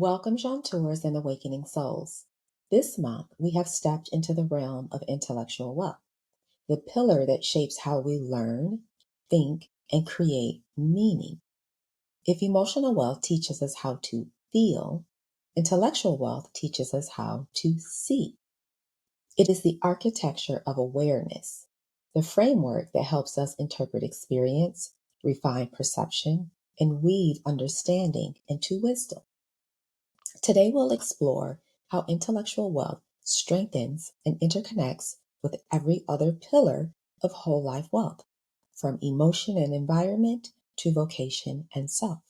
Welcome, Jaunteurs and Awakening Souls. This month, we have stepped into the realm of intellectual wealth, the pillar that shapes how we learn, think, and create meaning. If emotional wealth teaches us how to feel, intellectual wealth teaches us how to see. It is the architecture of awareness, the framework that helps us interpret experience, refine perception, and weave understanding into wisdom. Today, we'll explore how intellectual wealth strengthens and interconnects with every other pillar of whole life wealth, from emotion and environment to vocation and self,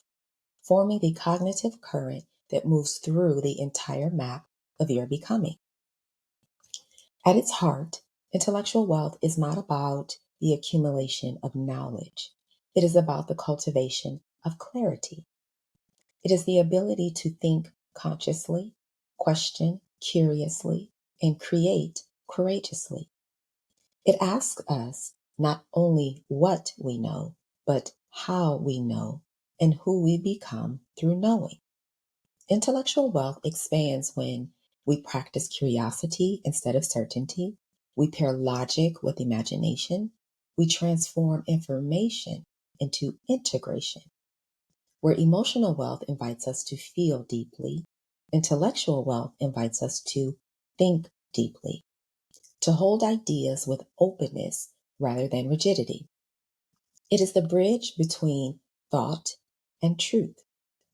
forming the cognitive current that moves through the entire map of your becoming. At its heart, intellectual wealth is not about the accumulation of knowledge. It is about the cultivation of clarity. It is the ability to think consciously, question curiously, and create courageously. It asks us not only what we know, but how we know and who we become through knowing. Intellectual wealth expands when we practice curiosity instead of certainty. We pair logic with imagination. We transform information into integration. Where emotional wealth invites us to feel deeply, intellectual wealth invites us to think deeply, to hold ideas with openness rather than rigidity. It is the bridge between thought and truth,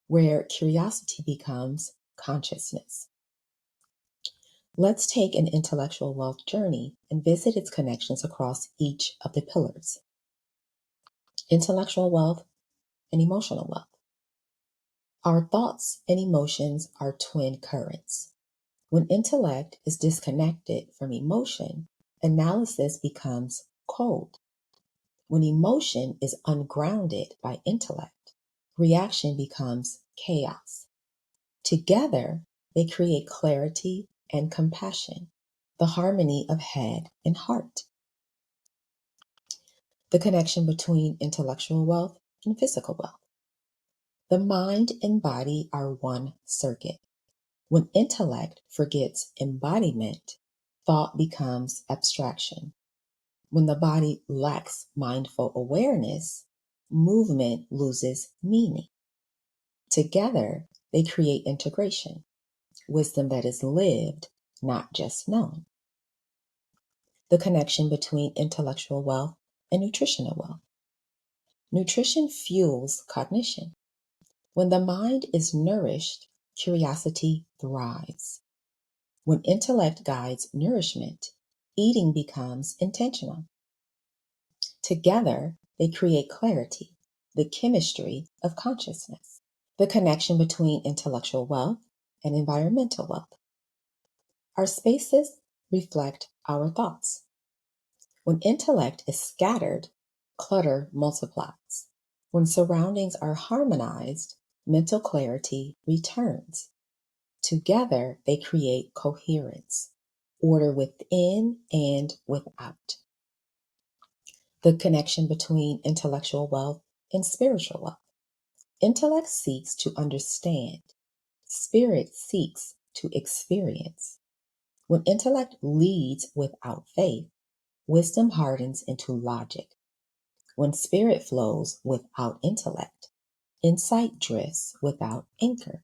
where curiosity becomes consciousness. Let's take an intellectual wealth journey and visit its connections across each of the pillars: intellectual wealth and emotional wealth. Our thoughts and emotions are twin currents. When intellect is disconnected from emotion, analysis becomes cold. When emotion is ungrounded by intellect, reaction becomes chaos. Together, they create clarity and compassion, the harmony of head and heart. The connection between intellectual wealth and physical wealth. The mind and body are one circuit. When intellect forgets embodiment, thought becomes abstraction. When the body lacks mindful awareness, movement loses meaning. Together, they create integration, wisdom that is lived, not just known. The connection between intellectual wealth and nutritional wealth. Nutrition fuels cognition. When the mind is nourished, curiosity thrives. When intellect guides nourishment, eating becomes intentional. Together, they create clarity, the chemistry of consciousness. The connection between intellectual wealth and environmental wealth. Our spaces reflect our thoughts. When intellect is scattered, clutter multiplies. When surroundings are harmonized, mental clarity returns. Together, they create coherence, order within and without. The connection between intellectual wealth and spiritual wealth. Intellect seeks to understand. Spirit seeks to experience. When intellect leads without faith, wisdom hardens into logic. When spirit flows without intellect, insight drifts without anchor.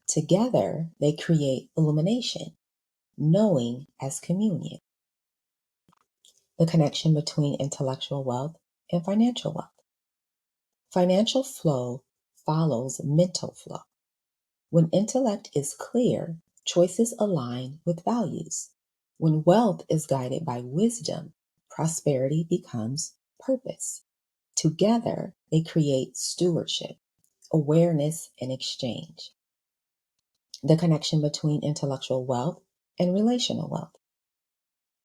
Together, they create illumination, knowing as communion. The connection between intellectual wealth and financial wealth. Financial flow follows mental flow. When intellect is clear, choices align with values. When wealth is guided by wisdom, prosperity becomes purpose. Together, they create stewardship, awareness, and exchange. The connection between intellectual wealth and relational wealth.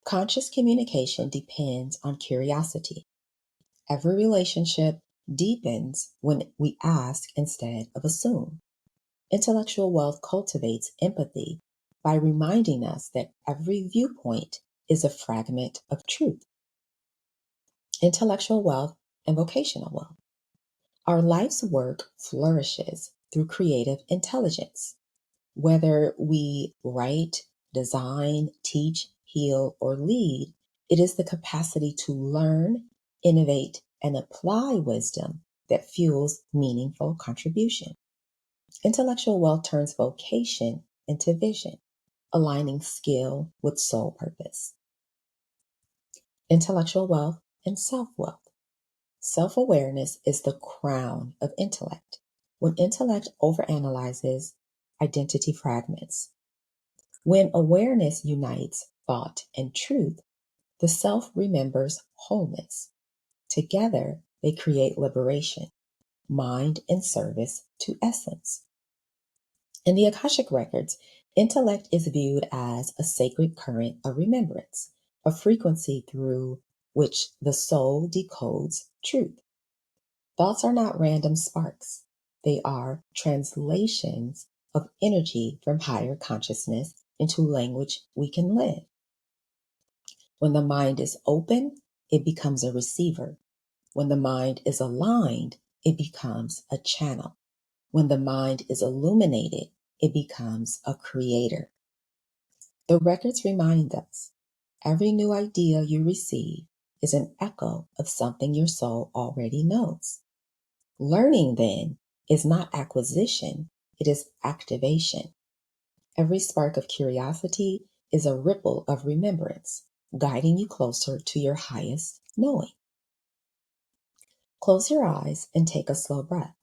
Conscious communication depends on curiosity. Every relationship deepens when we ask instead of assume. Intellectual wealth cultivates empathy by reminding us that every viewpoint is a fragment of truth. Intellectual wealth and vocational wealth. Our life's work flourishes through creative intelligence. Whether we write, design, teach, heal, or lead, it is the capacity to learn, innovate, and apply wisdom that fuels meaningful contribution. Intellectual wealth turns vocation into vision, aligning skill with soul purpose. Intellectual wealth and self wealth. Self awareness is the crown of intellect. When intellect overanalyzes, identity fragments. When awareness unites thought and truth, the self remembers wholeness. Together, they create liberation, mind in service to essence. In the Akashic records, intellect is viewed as a sacred current of remembrance, a frequency through which the soul decodes truth. Thoughts are not random sparks, they are translations of energy from higher consciousness into language we can live. When the mind is open, it becomes a receiver. When the mind is aligned, it becomes a channel. When the mind is illuminated, it becomes a creator. The records remind us every new idea you receive is an echo of something your soul already knows. Learning, then, is not acquisition, it is activation. Every spark of curiosity is a ripple of remembrance, guiding you closer to your highest knowing. Close your eyes and take a slow breath.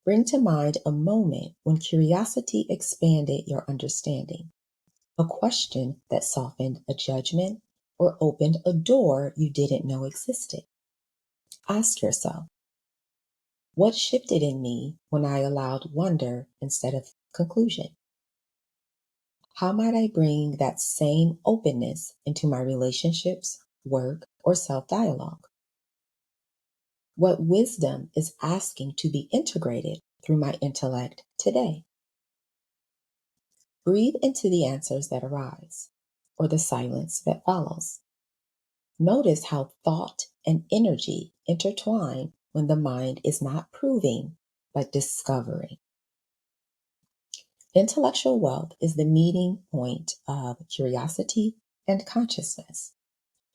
Bring to mind a moment when curiosity expanded your understanding, a question that softened a judgment or opened a door you didn't know existed. Ask yourself, what shifted in me when I allowed wonder instead of conclusion? How might I bring that same openness into my relationships, work, or self dialogue? What wisdom is asking to be integrated through my intellect today? Breathe into the answers that arise, or the silence that follows. Notice how thought and energy intertwine when the mind is not proving, but discovering. Intellectual wealth is the meeting point of curiosity and consciousness.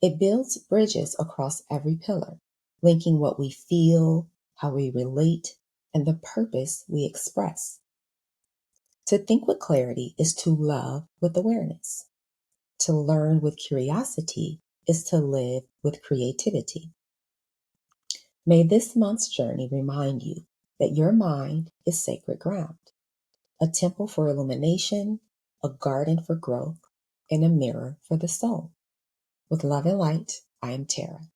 It builds bridges across every pillar, linking what we feel, how we relate, and the purpose we express. To think with clarity is to love with awareness. To learn with curiosity is to live with creativity. May this month's journey remind you that your mind is sacred ground, a temple for illumination, a garden for growth, and a mirror for the soul. With love and light, I am Tara.